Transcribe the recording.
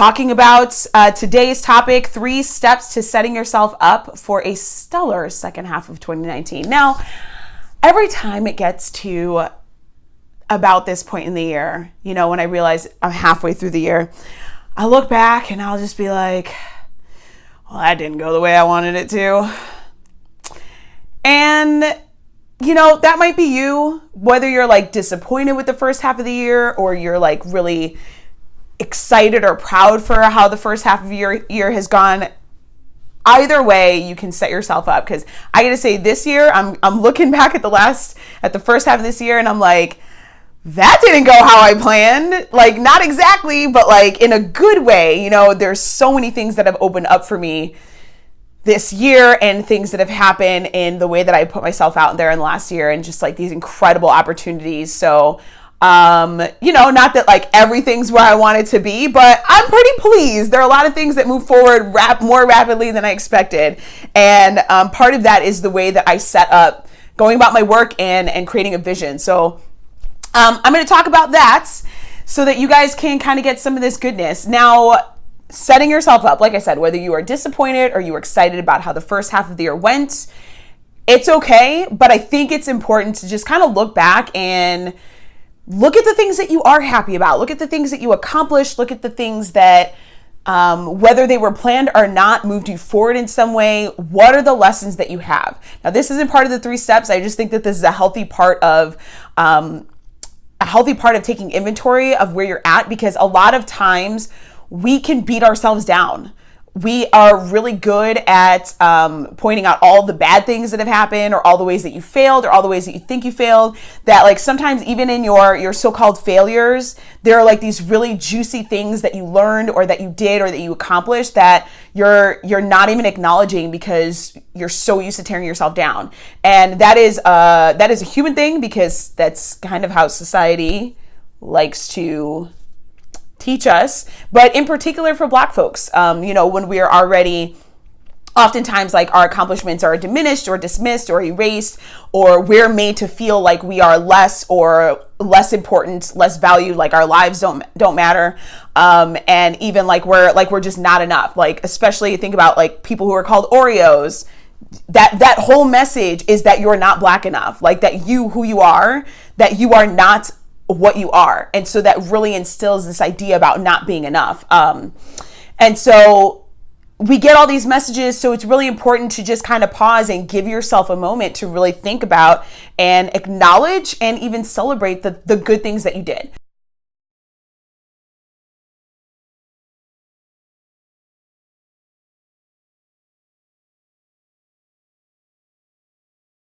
talking about today's topic, 3 steps to setting yourself up for a stellar second half of 2019. Now, every time it gets to about this point in the year, you know, when I realize I'm halfway through the year, I look back and I'll just be like, well, that didn't go the way I wanted it to. And, you know, that might be you, whether you're like disappointed with the first half of the year or you're like really excited or proud for how the first half of your year has gone. Either way, you can set yourself up, because I gotta say, this year I'm looking back at the first half of this year and I'm like, that didn't go how I planned. Like, not exactly, but like in a good way. You know, there's so many things that have opened up for me this year and things that have happened in the way that I put myself out there in the last year, and just like these incredible opportunities. So, you know, not that like everything's where I want it to be, but I'm pretty pleased. There are a lot of things that move forward more rapidly than I expected. And part of that is the way that I set up going about my work and creating a vision. So I'm going to talk about that so that you guys can kind of get some of this goodness. Now, setting yourself up, like I said, whether you are disappointed or you are excited about how the first half of the year went, it's okay. But I think it's important to just kind of look back and look at the things that you are happy about. Look at the things that you accomplished. Look at the things that, whether they were planned or not, moved you forward in some way. What are the lessons that you have? Now, this isn't part of the 3 steps. I just think that this is a healthy part of taking inventory of where you're at, because a lot of times we can beat ourselves down. We are really good at pointing out all the bad things that have happened, or all the ways that you failed, or all the ways that you think you failed. That like sometimes even in your so-called failures, there are like these really juicy things that you learned or that you did or that you accomplished that you're not even acknowledging because you're so used to tearing yourself down. And that is a human thing, because that's kind of how society likes to teach us, but in particular for Black folks, you know, when we are already, oftentimes like our accomplishments are diminished or dismissed or erased, or we're made to feel like we are less or less important, less valued, like our lives don't matter, and even like we're just not enough. Like, especially think about like people who are called Oreos. That whole message is that you're not Black enough, like that who you are, that you are not what you are. And so that really instills this idea about not being enough. And so we get all these messages. So it's really important to just kind of pause and give yourself a moment to really think about and acknowledge and even celebrate the good things that you did.